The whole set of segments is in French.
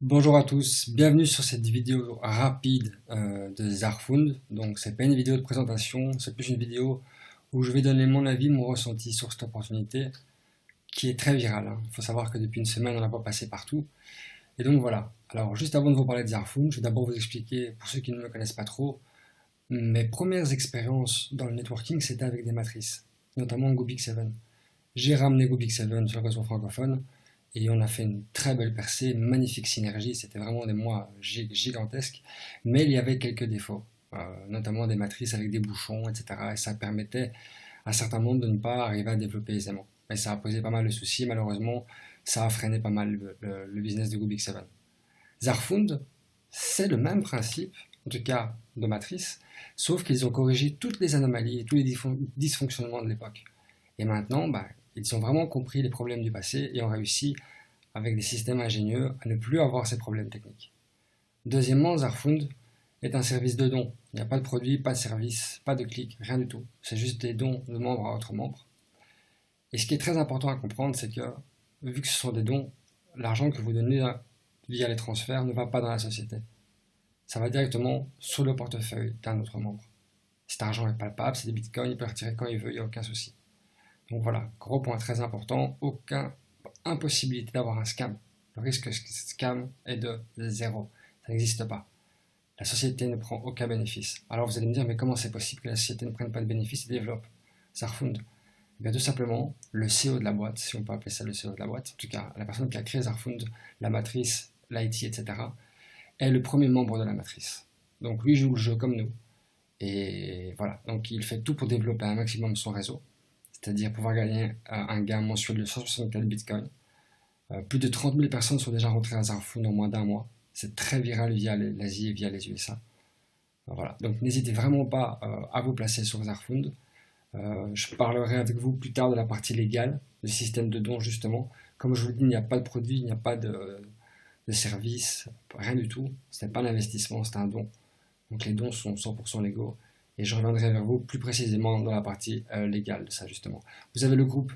Bonjour à tous, bienvenue sur cette vidéo rapide de Zarfund. Donc c'est pas une vidéo de présentation, c'est plus une vidéo où je vais donner mon avis, mon ressenti sur cette opportunité qui est très virale. Il faut savoir que depuis une semaine on l'a pas passé partout. Et donc voilà. Alors juste avant de vous parler de Zarfund, je vais d'abord vous expliquer, pour ceux qui ne me connaissent pas trop, mes premières expériences dans le networking c'était avec des matrices, notamment Gobix7. J'ai ramené Gobix7 sur le réseau francophone et on a fait une très belle percée, une magnifique synergie, c'était vraiment des mois gigantesques, mais il y avait quelques défauts, notamment des matrices avec des bouchons, etc. Et ça permettait à certains membres de ne pas arriver à développer aisément. Et ça a posé pas mal de soucis, malheureusement, ça a freiné pas mal le business de Gobix7. Zarfund, c'est le même principe, en tout cas de matrice, sauf qu'ils ont corrigé toutes les anomalies et tous les dysfonctionnements de l'époque. Et maintenant, ils ont vraiment compris les problèmes du passé et ont réussi, avec des systèmes ingénieux, à ne plus avoir ces problèmes techniques. Deuxièmement, Zarfund est un service de dons. Il n'y a pas de produit, pas de service, pas de clic, rien du tout. C'est juste des dons de membres à autres membres. Et ce qui est très important à comprendre, c'est que, vu que ce sont des dons, l'argent que vous donnez via les transferts ne va pas dans la société. Ça va directement sur le portefeuille d'un autre membre. Cet argent est palpable, c'est des bitcoins, il peut retirer quand il veut, il n'y a aucun souci. Donc voilà, gros point très important, aucune impossibilité d'avoir un scam. Le risque de scam est de zéro, ça n'existe pas. La société ne prend aucun bénéfice. Alors vous allez me dire, mais comment c'est possible que la société ne prenne pas de bénéfice et développe Zarfund? Eh bien tout simplement, le CEO de la boîte, si on peut appeler ça le CEO de la boîte, en tout cas la personne qui a créé Zarfund, la matrice, l'IT, etc., est le premier membre de la matrice. Donc lui joue le jeu comme nous. Et voilà, donc il fait tout pour développer un maximum son réseau, c'est-à-dire pouvoir gagner un gain mensuel de 164 bitcoins. Plus de 30 000 personnes sont déjà rentrées à Zarfund en moins d'un mois. C'est très viral via l'Asie et via les USA. Voilà. Donc n'hésitez vraiment pas à vous placer sur Zarfund. Je parlerai avec vous plus tard de la partie légale, du système de dons justement. Comme je vous le dis, il n'y a pas de produit, il n'y a pas de service, rien du tout. Ce n'est pas l'investissement, c'est un don. Donc les dons sont 100% légaux. Et je reviendrai vers vous plus précisément dans la partie légale de ça justement. Vous avez le groupe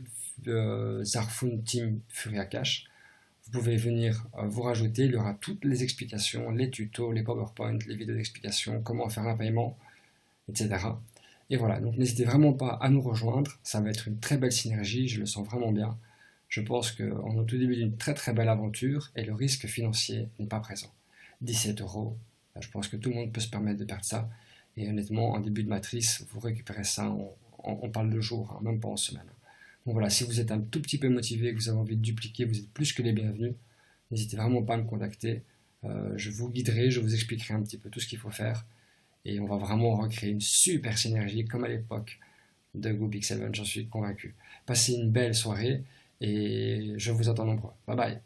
Zarfund Team Furia Cash. Vous pouvez venir vous rajouter, il y aura toutes les explications, les tutos, les PowerPoint, les vidéos d'explication, comment faire un paiement, etc. Et voilà, donc n'hésitez vraiment pas à nous rejoindre, ça va être une très belle synergie, je le sens vraiment bien. Je pense qu'on est au tout début d'une très très belle aventure et le risque financier n'est pas présent. 17 euros, je pense que tout le monde peut se permettre de perdre ça. Et honnêtement, en début de matrice, vous récupérez ça, on parle de jours, hein, même pas en semaine. Donc voilà, si vous êtes un tout petit peu motivé, que vous avez envie de dupliquer, vous êtes plus que les bienvenus. N'hésitez vraiment pas à me contacter. Je vous guiderai, je vous expliquerai un petit peu tout ce qu'il faut faire. Et on va vraiment recréer une super synergie comme à l'époque de Gobix7, j'en suis convaincu. Passez une belle soirée et je vous attends nombreux. Bye bye.